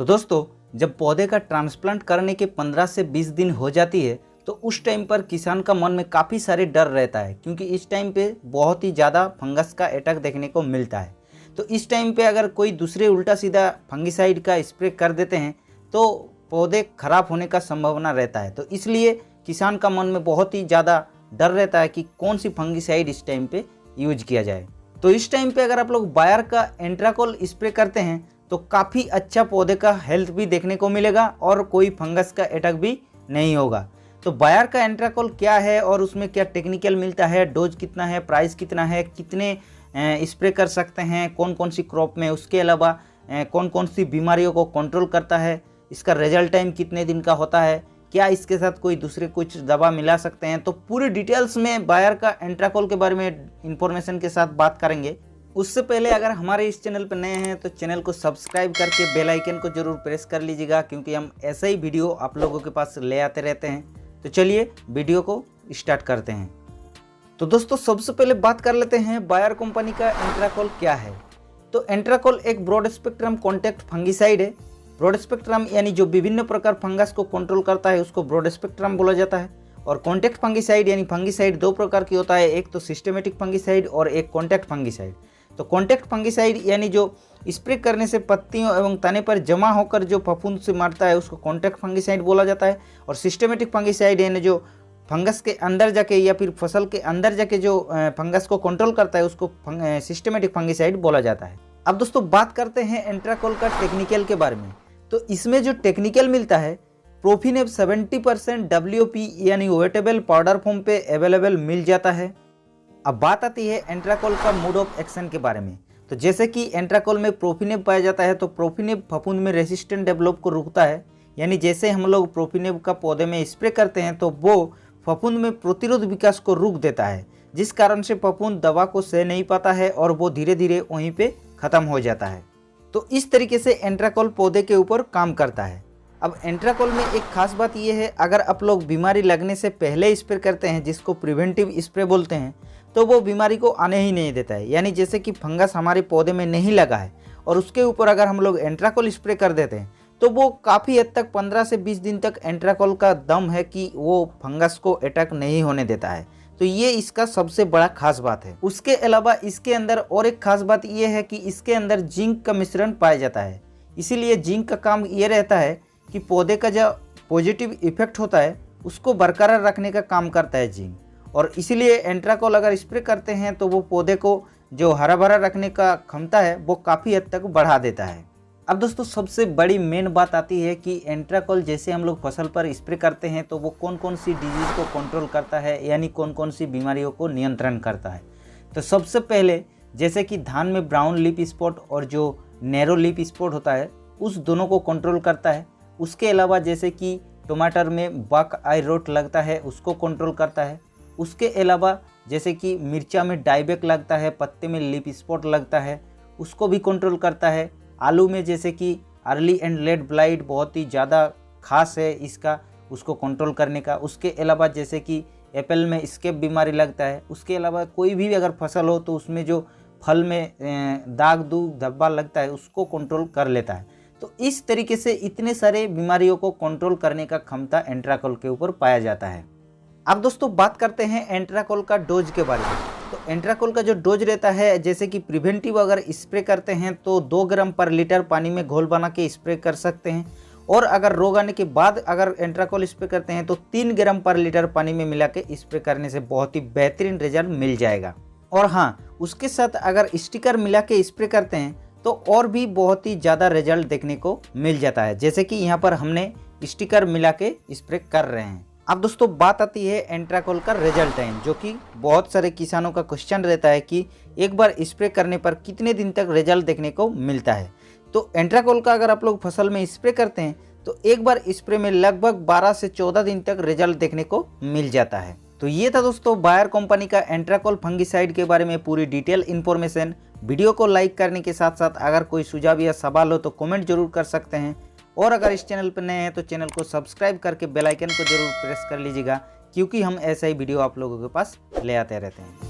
दोस्तों, जब पौधे का ट्रांसप्लांट करने के 15 से 20 दिन हो जाती है तो उस टाइम पर किसान का मन में काफ़ी सारे डर रहता है, क्योंकि इस टाइम पे बहुत ही ज़्यादा फंगस का अटैक देखने को मिलता है। तो इस टाइम पे अगर कोई दूसरे उल्टा सीधा फंगिसाइड का स्प्रे कर देते हैं तो पौधे खराब होने का संभावना रहता है। तो इसलिए किसान का मन में बहुत ही ज़्यादा डर रहता है कि कौन सी फंगिसाइड इस टाइम पे यूज किया जाए। तो इस टाइम पे अगर आप लोग बायर का एंट्राकोल स्प्रे करते हैं तो काफ़ी अच्छा पौधे का हेल्थ भी देखने को मिलेगा और कोई फंगस का अटैक भी नहीं होगा। तो बायर का एंट्राकोल क्या है और उसमें क्या टेक्निकल मिलता है, डोज कितना है, प्राइस कितना है, कितने स्प्रे कर सकते हैं, कौन कौन सी क्रॉप में, उसके अलावा कौन कौन सी बीमारियों को कंट्रोल करता है, इसका रिजल्ट टाइम कितने दिन का होता है, क्या इसके साथ कोई दूसरे कुछ दवा मिला सकते हैं, तो पूरी डिटेल्स में बायर का एंट्राकोल के बारे में इंफॉर्मेशन के साथ बात करेंगे। उससे पहले अगर हमारे इस चैनल पर नए हैं तो चैनल को सब्सक्राइब करके बेल आइकन को जरूर प्रेस कर लीजिएगा, क्योंकि हम ऐसे ही वीडियो आप लोगों के पास ले आते रहते हैं। तो चलिए वीडियो को स्टार्ट करते हैं। तो दोस्तों, सबसे पहले बात कर लेते हैं बायर कंपनी का एंट्राकोल क्या है। तो एंट्राकोल एक ब्रॉड स्पेक्ट्रम कॉन्टैक्ट फंगिसाइड है। ब्रॉड स्पेक्ट्रम यानी जो विभिन्न प्रकार फंगस को कंट्रोल करता है उसको ब्रॉड स्पेक्ट्रम बोला जाता है। और कॉन्टैक्ट फंगिसाइड यानी फंगिसाइड दो प्रकार की होता है, एक तो सिस्टेमेटिक फंगिसाइड और एक कॉन्टैक्ट फंगिसाइड। तो कॉन्टैक्ट फंगिसाइड यानी जो स्प्रे करने से पत्तियों एवं तने पर जमा होकर जो फफूंद से मारता है उसको कॉन्टैक्ट फंगिसाइड बोला जाता है। और सिस्टेमेटिक फंगिसाइड यानी जो फंगस के अंदर जाके या फिर फसल के अंदर जाके जो फंगस को कंट्रोल करता है उसको सिस्टेमेटिक फंगिसाइड बोला जाता है। अब दोस्तों बात करते हैं एंट्राकोल का टेक्निकल के बारे में। तो इसमें जो टेक्निकल मिलता है, प्रोफिनेब 70% WP यानी वेटेबल पाउडर फॉर्म पे अवेलेबल मिल जाता है। अब बात आती है एंट्राकोल का मोड ऑफ एक्शन के बारे में। तो जैसे कि एंट्राकोल में प्रोफिनेब पाया जाता है तो प्रोफिनेब फफूंद में रेसिस्टेंट डेवलप को रोकता है, यानी जैसे हम लोग प्रोफिनेब का पौधे में स्प्रे करते हैं तो वो फफूंद में प्रतिरोध विकास को रोक देता है, जिस कारण से फफूंद दवा को सह नहीं पाता है और वो धीरे धीरे वहीं पे ख़त्म हो जाता है। तो इस तरीके से एंट्राकोल पौधे के ऊपर काम करता है। अब एंट्राकोल में एक खास बात यह है, अगर आप लोग बीमारी लगने से पहले स्प्रे करते हैं जिसको प्रिवेंटिव स्प्रे बोलते हैं, तो वो बीमारी को आने ही नहीं देता है। यानी जैसे कि फंगस हमारे पौधे में नहीं लगा है और उसके ऊपर अगर हम लोग एंट्राकोल स्प्रे कर देते हैं तो वो काफ़ी हद तक 15 से 20 दिन तक एंट्राकोल का दम है कि वो फंगस को अटैक नहीं होने देता है। तो ये इसका सबसे बड़ा खास बात है। उसके अलावा इसके अंदर और एक खास बात ये है कि इसके अंदर जिंक का मिश्रण पाया जाता है। इसीलिए जिंक का काम ये रहता है कि पौधे का जो पॉजिटिव इफेक्ट होता है उसको बरकरार रखने का काम करता है जिंक। और इसीलिए एंट्राकोल अगर स्प्रे करते हैं तो वो पौधे को जो हरा भरा रखने का क्षमता है वो काफ़ी हद तक बढ़ा देता है। अब दोस्तों, सबसे बड़ी मेन बात आती है कि एंट्राकोल जैसे हम लोग फसल पर स्प्रे करते हैं तो वो कौन कौन सी डिजीज़ को कंट्रोल करता है, यानी कौन कौन सी बीमारियों को नियंत्रण करता है। तो सबसे पहले जैसे कि धान में ब्राउन लीफ स्पॉट और जो नैरो लीफ स्पॉट होता है उस दोनों को कंट्रोल करता है। उसके अलावा जैसे कि टमाटर में बक आई रोट लगता है उसको कंट्रोल करता है। उसके अलावा जैसे कि मिर्चा में डाइबैक लगता है, पत्ते में लीफ स्पॉट लगता है, उसको भी कंट्रोल करता है। आलू में जैसे कि अर्ली एंड लेट ब्लाइट बहुत ही ज़्यादा खास है इसका, उसको कंट्रोल करने का। उसके अलावा जैसे कि एप्पल में स्केप बीमारी लगता है। उसके अलावा कोई भी अगर फसल हो तो उसमें जो फल में दाग दूग धब्बा लगता है उसको कंट्रोल कर लेता है। तो इस तरीके से इतने सारे बीमारियों को कंट्रोल करने का क्षमता एंट्राकोल के ऊपर पाया जाता है। अब दोस्तों बात करते हैं एंट्राकोल का डोज के बारे में। तो एंट्राकोल का जो डोज रहता है, जैसे कि प्रिवेंटिव अगर स्प्रे करते हैं तो 2 ग्राम पर लीटर पानी में घोल बना के स्प्रे कर सकते हैं। और अगर रोग आने के बाद अगर एंट्राकोल स्प्रे करते हैं तो 3 ग्राम पर लीटर पानी में मिला के स्प्रे करने से बहुत ही बेहतरीन रिजल्ट मिल जाएगा। और हाँ, उसके साथ अगर स्टिकर मिला के स्प्रे करते हैं तो और भी बहुत ही ज़्यादा रिजल्ट देखने को मिल जाता है, जैसे कि यहाँ पर हमने स्टिकर मिला के स्प्रे कर रहे हैं। अब दोस्तों बात आती है एंट्राकोल का रिजल्ट टाइम, जो कि बहुत सारे किसानों का क्वेश्चन रहता है कि एक बार स्प्रे करने पर कितने दिन तक रिजल्ट देखने को मिलता है। तो एंट्राकोल का अगर आप लोग फसल में स्प्रे करते हैं तो एक बार स्प्रे में लगभग 12 से 14 दिन तक रिजल्ट देखने को मिल जाता है। तो ये था दोस्तों बायर कंपनी का एंट्राकोल फंगिसाइड के बारे में पूरी डिटेल इन्फॉर्मेशन। वीडियो को लाइक करने के साथ साथ अगर कोई सुझाव या सवाल हो तो कमेंट जरूर कर सकते हैं। और अगर इस चैनल पर नए हैं तो चैनल को सब्सक्राइब करके बेल आइकन को जरूर प्रेस कर लीजिएगा, क्योंकि हम ऐसा ही वीडियो आप लोगों के पास ले आते रहते हैं।